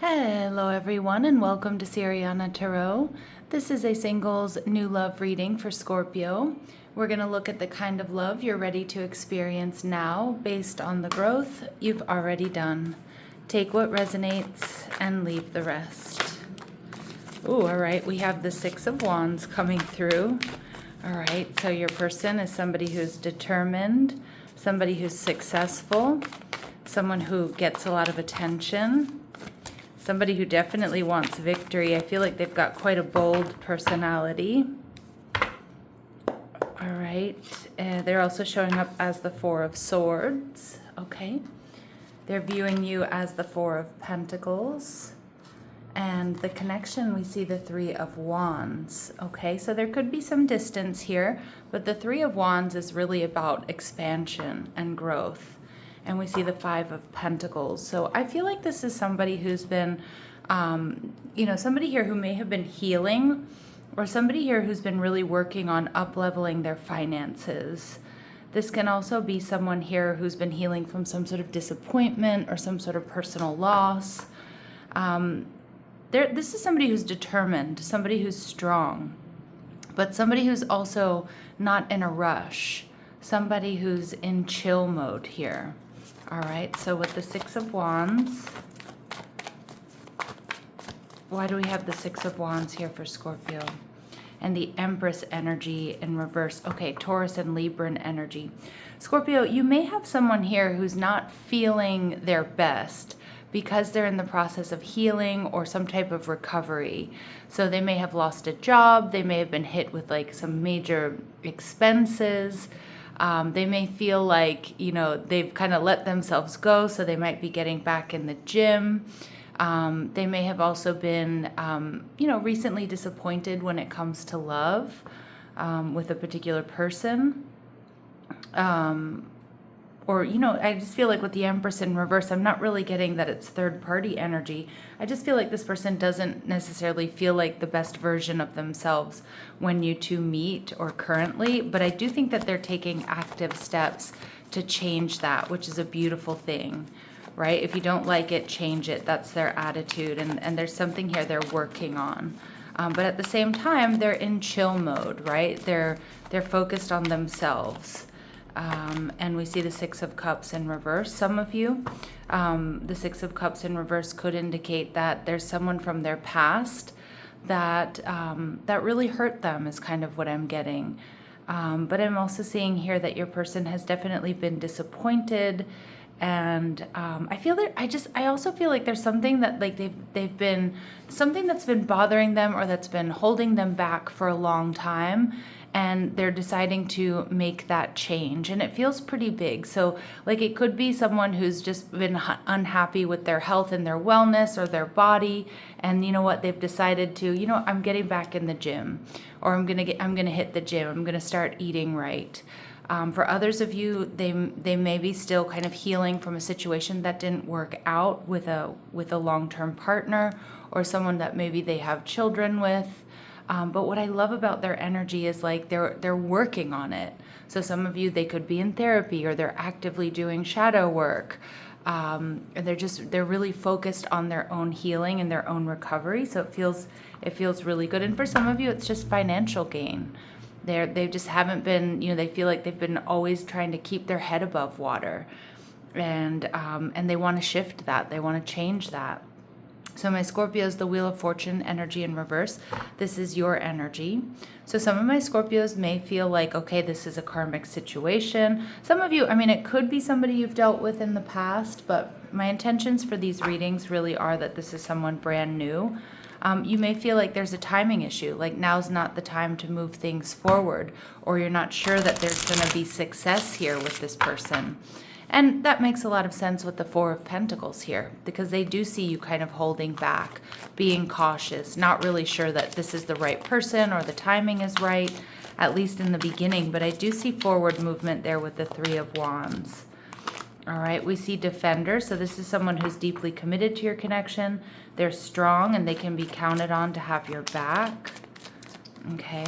Hello everyone and welcome to Siriana Tarot. This is a singles new love reading for Scorpio. We're going to look at the kind of love you're ready to experience now based on the growth you've already done. Take what resonates and leave the rest. Ooh, all right, we have the Six of Wands coming through. All right, so your person is somebody who's determined, somebody who's successful, someone who gets a lot of attention, somebody who definitely wants victory. I feel like they've got quite a bold personality. All right. They're also showing up as the Four of Swords. Okay. They're viewing you as the Four of Pentacles. And the connection, we see the Three of Wands. Okay, so there could be some distance here, but the Three of Wands is really about expansion and growth. And we see the Five of Pentacles. So I feel like this is somebody who's been, somebody here who may have been healing, or somebody here who's been really working on up-leveling their finances. This can also be someone here who's been healing from some sort of disappointment or some sort of personal loss. This is somebody who's determined, somebody who's strong, but somebody who's also not in a rush, somebody who's in chill mode here. All right, so with the Six of Wands, why do we have the Six of Wands here for Scorpio? And the Empress energy in reverse. Okay, Taurus and Libran energy. Scorpio, you may have someone here who's not feeling their best because they're in the process of healing or some type of recovery. So they may have lost a job, they may have been hit with like some major expenses. They may feel like, they've kind of let themselves go, so they might be getting back in the gym. They may have also been, recently disappointed when it comes to love with a particular person. I just feel like with the Empress in reverse, I'm not really getting that it's third-party energy. I just feel like this person doesn't necessarily feel like the best version of themselves when you two meet or currently, but I do think that they're taking active steps to change that, which is a beautiful thing, right? If you don't like it, change it. That's their attitude, and there's something here they're working on. But at the same time, they're in chill mode, right? They're focused on themselves. And we see the Six of Cups in reverse. Some of you, the Six of Cups in reverse could indicate that there's someone from their past that really hurt them, is kind of what I'm getting. But I'm also seeing here that your person has definitely been disappointed, and I also feel like there's something that they've been something that's been bothering them or that's been holding them back for a long time. And they're deciding to make that change. And it feels pretty big. So it could be someone who's just been unhappy with their health and their wellness or their body. And you know what? They've decided to, I'm getting back in the gym, or I'm going to hit the gym. I'm going to start eating right. For others of you, they may be still kind of healing from a situation that didn't work out with a long-term partner, or someone that maybe they have children with. But what I love about their energy is they're working on it. So some of you, they could be in therapy, or they're actively doing shadow work. And they're really focused on their own healing and their own recovery. So it feels really good. And for some of you, it's just financial gain. They just haven't been, they feel like they've been always trying to keep their head above water. And they want to shift that. They want to change that. So my Scorpio is the Wheel of Fortune energy in reverse. This is your energy. So some of my Scorpios may feel like, okay, this is a karmic situation. Some of you, it could be somebody you've dealt with in the past, but my intentions for these readings really are that this is someone brand new. You may feel like there's a timing issue, like now's not the time to move things forward, or you're not sure that there's going to be success here with this person. And that makes a lot of sense with the Four of Pentacles here, because they do see you kind of holding back, being cautious, not really sure that this is the right person or the timing is right, at least in the beginning. But I do see forward movement there with the Three of Wands. All right, we see Defender. So this is someone who's deeply committed to your connection. They're strong and they can be counted on to have your back. Okay.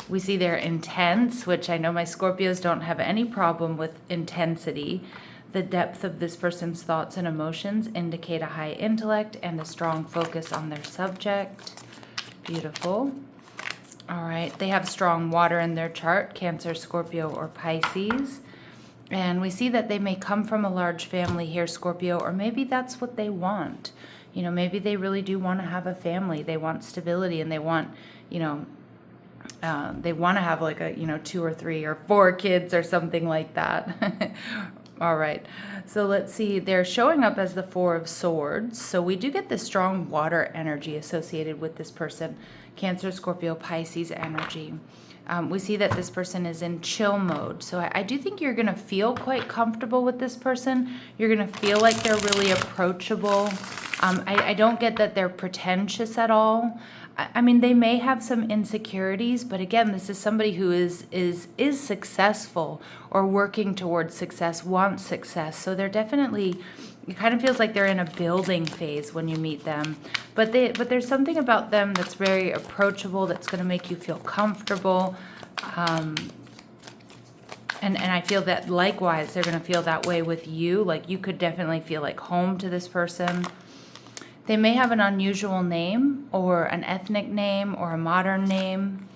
We see they're intense, which I know my Scorpios don't have any problem with intensity. The depth of this person's thoughts and emotions indicate a high intellect and a strong focus on their subject. Beautiful. All right, they have strong water in their chart, Cancer, Scorpio, or Pisces. And we see that they may come from a large family here, Scorpio, or maybe that's what they want. You know, maybe they really do want to have a family. They want stability, and they want, you know, they want to have like a, 2 or 3 or 4 kids or something like that. All right. So let's see. They're showing up as the 4 of Swords. So we do get this strong water energy associated with this person. Cancer, Scorpio, Pisces energy. We see that this person is in chill mode. So I do think you're going to feel quite comfortable with this person. You're going to feel like they're really approachable. I don't get that they're pretentious at all. I mean, they may have some insecurities, but again, this is somebody who is successful or working towards success, wants success. So they're definitely, it kind of feels like they're in a building phase when you meet them. But there's something about them that's very approachable, that's going to make you feel comfortable. And I feel that likewise, they're going to feel that way with you. Like you could definitely feel like home to this person. They may have an unusual name or an ethnic name or a modern name.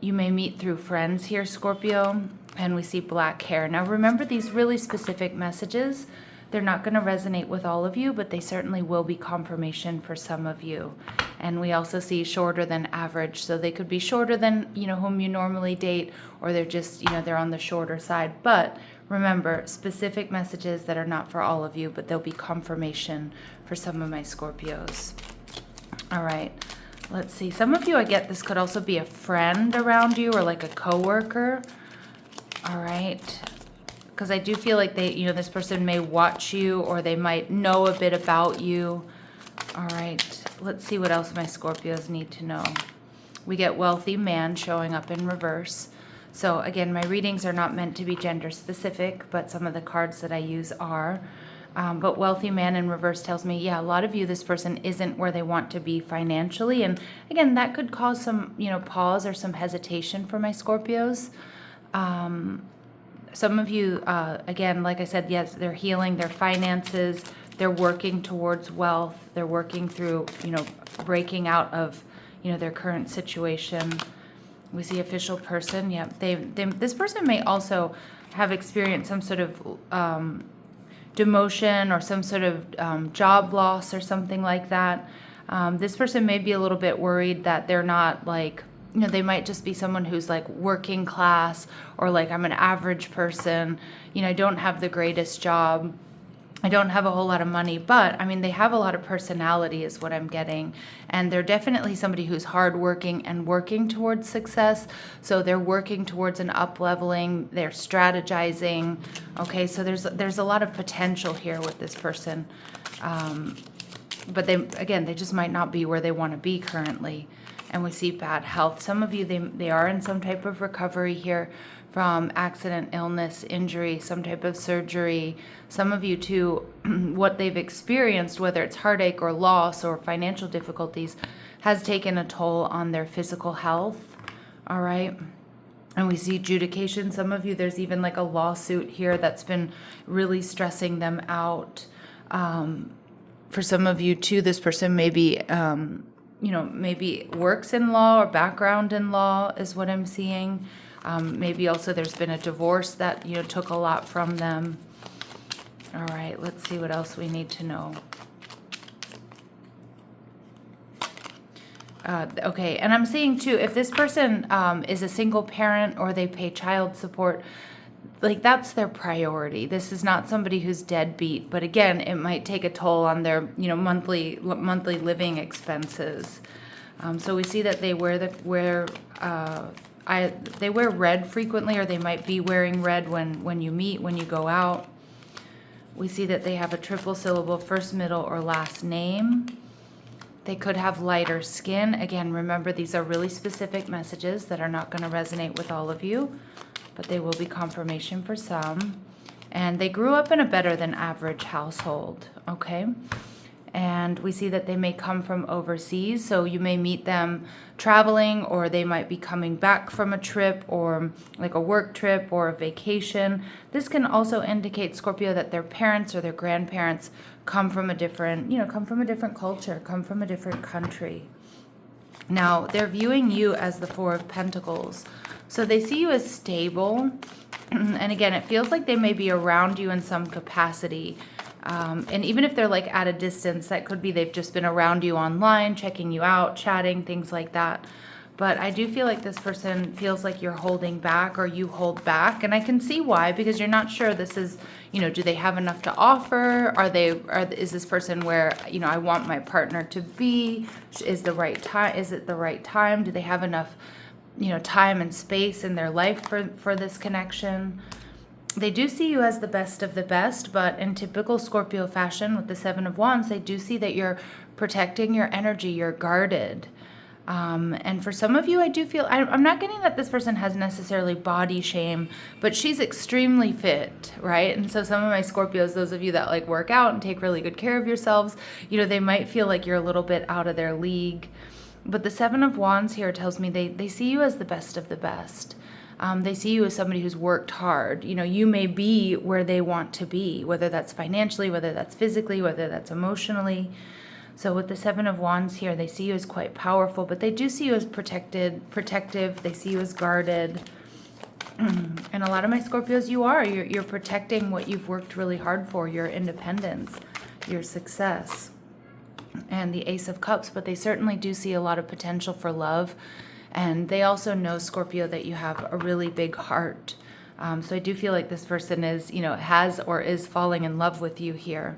You may meet through friends here, Scorpio, and we see black hair. Now remember, these really specific messages, they're not going to resonate with all of you, but they certainly will be confirmation for some of you. And we also see shorter than average, so they could be shorter than, whom you normally date, or they're just, they're on the shorter side. But remember, specific messages that are not for all of you, but they'll be confirmation for some of my Scorpios. All right, let's see. Some of you, I get this could also be a friend around you or like a coworker. All right, because I do feel like they, this person may watch you or they might know a bit about you. All right, let's see what else my Scorpios need to know. We get wealthy man showing up in reverse. So again, my readings are not meant to be gender specific, but some of the cards that I use are. But wealthy man in reverse tells me, yeah, a lot of you, this person isn't where they want to be financially. And again, that could cause some, pause or some hesitation for my Scorpios. Some of you, again, like I said, yes, they're healing their finances. They're working towards wealth. They're working through, breaking out of, their current situation. We see official person. Yeah, this person may also have experienced some sort of demotion or some sort of job loss or something like that. This person may be a little bit worried that they're not like, they might just be someone who's like working class or like I'm an average person. I don't have the greatest job. I don't have a whole lot of money, but I mean, they have a lot of personality is what I'm getting. And they're definitely somebody who's hardworking and working towards success. So they're working towards an up-leveling, they're strategizing. Okay, so there's a lot of potential here with this person. But they just might not be where they want to be currently. And we see bad health. Some of you, they are in some type of recovery here from accident, illness, injury, some type of surgery. Some of you too, what they've experienced, whether it's heartache or loss or financial difficulties, has taken a toll on their physical health. All right. And we see adjudication. Some of you, there's even like a lawsuit here that's been really stressing them out. For some of you too, this person maybe, maybe works in law or background in law is what I'm seeing. Maybe also there's been a divorce that, took a lot from them. All right, let's see what else we need to know. Okay, and I'm seeing too, if this person is a single parent or they pay child support, like that's their priority. This is not somebody who's deadbeat, but again, it might take a toll on their, monthly living expenses. So we see that they wear red frequently, or they might be wearing red when you meet, when you go out. We see that they have a triple syllable first, middle, or last name. They could have lighter skin. Again, remember, these are really specific messages that are not going to resonate with all of you, but they will be confirmation for some. And they grew up in a better than average household, okay? And we see that they may come from overseas, so you may meet them traveling, or they might be coming back from a trip, or like a work trip or a vacation. This can also indicate, Scorpio, that their parents or their grandparents come from a different, come from a different culture, come from a different country. Now, they're viewing you as the Four of Pentacles. So they see you as stable. And again, it feels like they may be around you in some capacity. And even if they're like at a distance, that could be they've just been around you online, checking you out, chatting, things like that. But I do feel like this person feels like you're holding back, or you hold back. And I can see why, because you're not sure this is, do they have enough to offer? Is this person where, I want my partner to be? Is it the right time? Do they have enough, time and space in their life for this connection? They do see you as the best of the best, but in typical Scorpio fashion with the Seven of Wands, they do see that you're protecting your energy, you're guarded. And for some of you, I do feel, I'm not getting that this person has necessarily body shame, but she's extremely fit, right? And so some of my Scorpios, those of you that like work out and take really good care of yourselves, they might feel like you're a little bit out of their league. But the Seven of Wands here tells me they see you as the best of the best. They see you as somebody who's worked hard. You may be where they want to be, whether that's financially, whether that's physically, whether that's emotionally. So with the Seven of Wands here, they see you as quite powerful, but they do see you as protective. They see you as guarded. And a lot of my Scorpios, you're protecting what you've worked really hard for, your independence, your success, and the Ace of Cups. But they certainly do see a lot of potential for love. And they also know, Scorpio, that you have a really big heart. So I do feel like this person is, has or is falling in love with you here.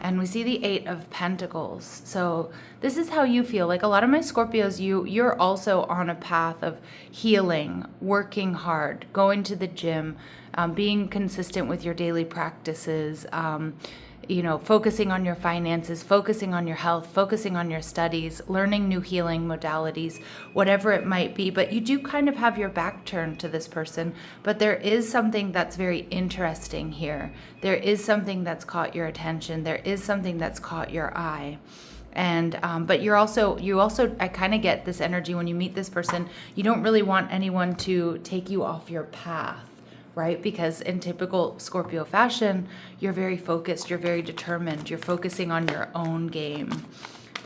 And we see the Eight of Pentacles. So this is how you feel. Like a lot of my Scorpios, you're also on a path of healing, working hard, going to the gym, being consistent with your daily practices, focusing on your finances, focusing on your health, focusing on your studies, learning new healing modalities, whatever it might be. But you do kind of have your back turned to this person. But there is something that's very interesting here. There is something that's caught your attention. There is something that's caught your eye. And but you also I kind of get this energy when you meet this person. You don't really want anyone to take you off your path, right? Because in typical Scorpio fashion, you're very focused, you're very determined, you're focusing on your own game.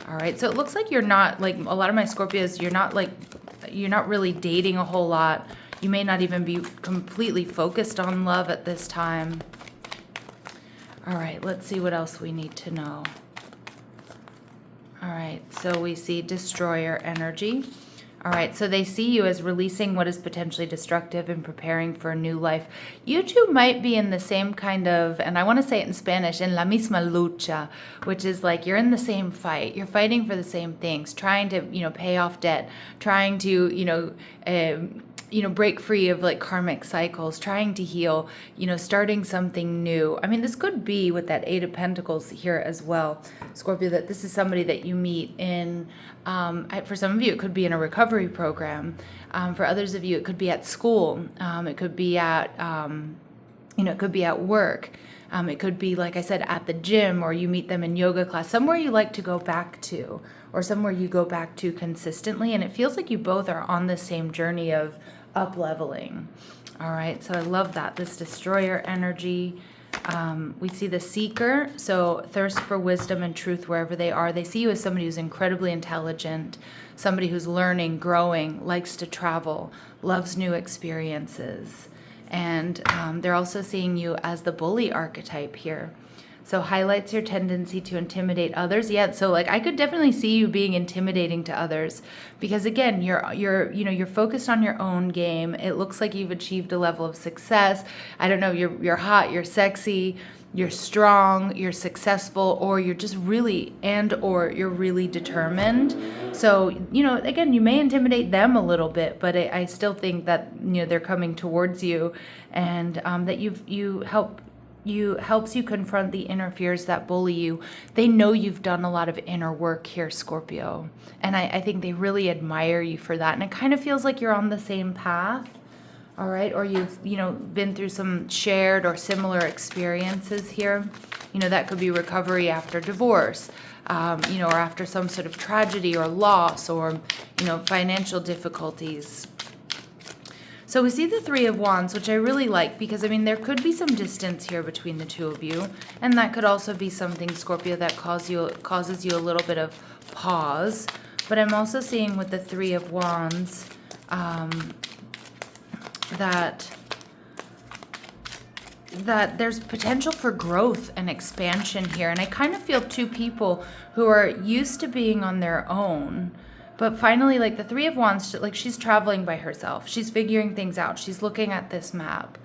All right, so it looks like you're not, like a lot of my Scorpios, you're not really dating a whole lot. You may not even be completely focused on love at this time. All right, let's see what else we need to know. All right, so we see destroyer energy. All right, so they see you as releasing what is potentially destructive and preparing for a new life. You two might be in the same kind of, and I want to say it in Spanish, en la misma lucha, which is like you're in the same fight. You're fighting for the same things, trying to, pay off debt, trying to, break free of like karmic cycles, trying to heal, starting something new. I mean, this could be with that Eight of Pentacles here as well, Scorpio, that this is somebody that you meet in, for some of you, it could be in a recovery program. For others of you, it could be at school. It could be at, it could be at work. It could be, like I said, at the gym, or you meet them in yoga class, somewhere you like to go back to, or somewhere you go back to consistently. And it feels like you both are on the same journey of up-leveling. All right, so I love that, this destroyer energy. We see the seeker, so thirst for wisdom and truth wherever they are. They see you as somebody who's incredibly intelligent, somebody who's learning, growing, likes to travel, loves new experiences. And they're also seeing you as the bully archetype here. So highlights your tendency to intimidate others. Yeah, so like I could definitely see you being intimidating to others, because again, you're focused on your own game. It looks like you've achieved a level of success. I don't know, you're hot, you're sexy, you're strong, you're successful, or you're just really, or you're really determined. So, again, you may intimidate them a little bit, but I still think that, they're coming towards you, and that helps you confront the inner fears that bully you. They know you've done a lot of inner work here, Scorpio. And I think they really admire you for that. And it kind of feels like you're on the same path. All right, or you've, been through some shared or similar experiences here. That could be recovery after divorce, you know, or after some sort of tragedy or loss or, you know, financial difficulties. So we see the Three of Wands, which I really like because, I mean, there could be some distance here between the two of you. And that could also be something, Scorpio, that causes you a little bit of pause. But I'm also seeing with the Three of Wands that there's potential for growth and expansion here. And I kind of feel two people who are used to being on their own. But finally, like the Three of Wands, like she's traveling by herself. She's figuring things out. She's looking at this map.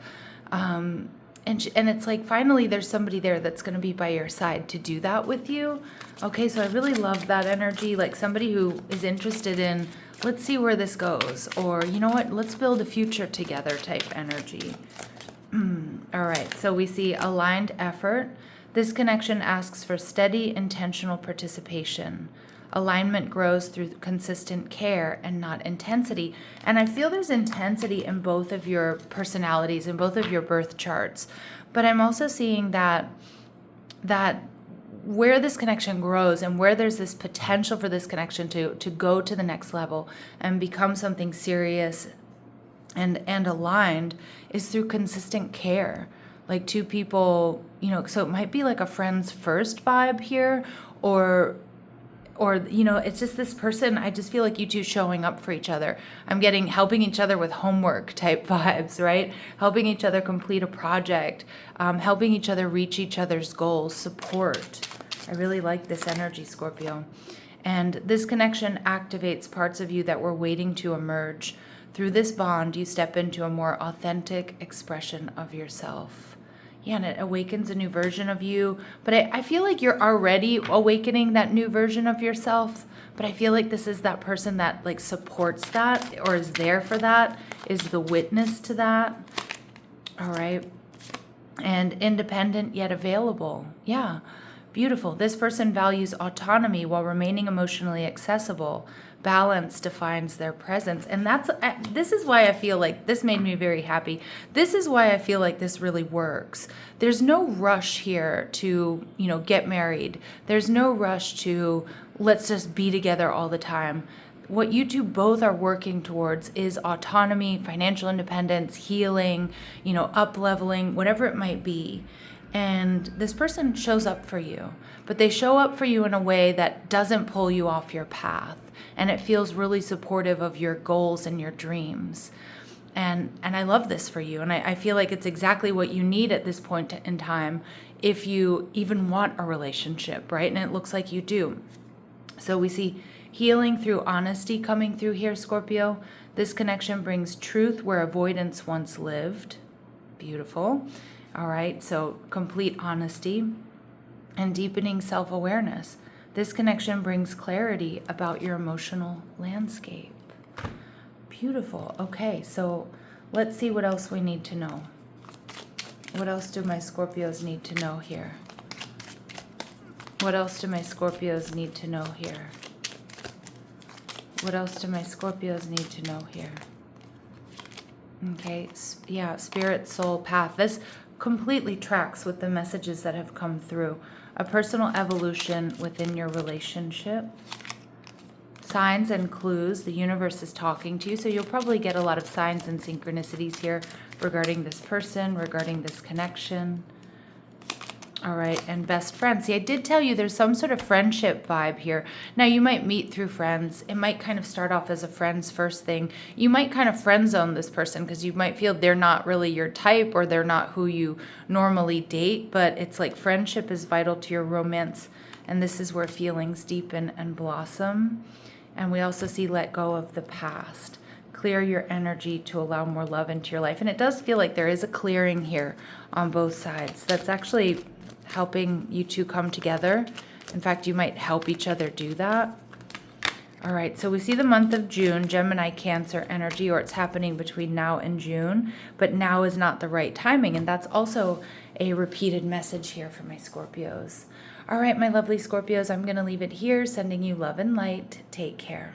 And it's like finally there's somebody there that's going to be by your side to do that with you. Okay, so I really love that energy. Like somebody who is interested in, let's see where this goes. Or, you know what, let's build a future together type energy. All right, so we see aligned effort. This connection asks for steady, intentional participation. Alignment grows through consistent care and not intensity. And I feel there's intensity in both of your personalities, in both of your birth charts. But I'm also seeing that where this connection grows and where there's this potential for this connection to go to the next level and become something serious and aligned is through consistent care. Like two people, you know, so it might be like a friends first vibe here, or you know, it's just this person, I just feel like you two showing up for each other. I'm getting helping each other with homework type vibes, right? Helping each other complete a project, helping each other reach each other's goals, support. I really like this energy, Scorpio. And this connection activates parts of you that were waiting to emerge. Through this bond, you step into a more authentic expression of yourself. Yeah, and it awakens a new version of you. But I feel like you're already awakening that new version of yourself. But I feel like this is that person that like supports that or is there for that, is the witness to that. All right. And independent yet available. Yeah, beautiful. This person values autonomy while remaining emotionally accessible. Balance defines their presence. And this is why I feel like this made me very happy. This is why I feel like this really works. There's no rush here to, you know, get married. There's no rush to let's just be together all the time. What you two both are working towards is autonomy, financial independence, healing, you know, up-leveling, whatever it might be. And this person shows up for you, but they show up for you in a way that doesn't pull you off your path. And it feels really supportive of your goals and your dreams. And I love this for you. And I feel like it's exactly what you need at this point in time if you even want a relationship, right? And it looks like you do. So we see healing through honesty coming through here, Scorpio. This connection brings truth where avoidance once lived. Beautiful. All right, so complete honesty and deepening self-awareness. This connection brings clarity about your emotional landscape. Beautiful. Okay, so let's see what else we need to know. What else do my Scorpios need to know here? What else do my Scorpios need to know here? What else do my Scorpios need to know here? Okay, yeah, spirit, soul, path. This completely tracks with the messages that have come through. A personal evolution within your relationship. Signs and clues. The universe is talking to you, so you'll probably get a lot of signs and synchronicities here regarding this person, regarding this connection. All right, and best friends. See, I did tell you there's some sort of friendship vibe here. Now, you might meet through friends. It might kind of start off as a friends first thing. You might kind of friend zone this person because you might feel they're not really your type or they're not who you normally date, but it's like friendship is vital to your romance, and this is where feelings deepen and blossom. And we also see let go of the past. Clear your energy to allow more love into your life. And it does feel like there is a clearing here on both sides. That's actually helping you two come together. In fact, you might help each other do that. All right, so we see the month of June, Gemini, Cancer energy, or it's happening between now and June, but now is not the right timing. And that's also a repeated message here for my Scorpios. All right, my lovely Scorpios, I'm going to leave it here, sending you love and light. Take care.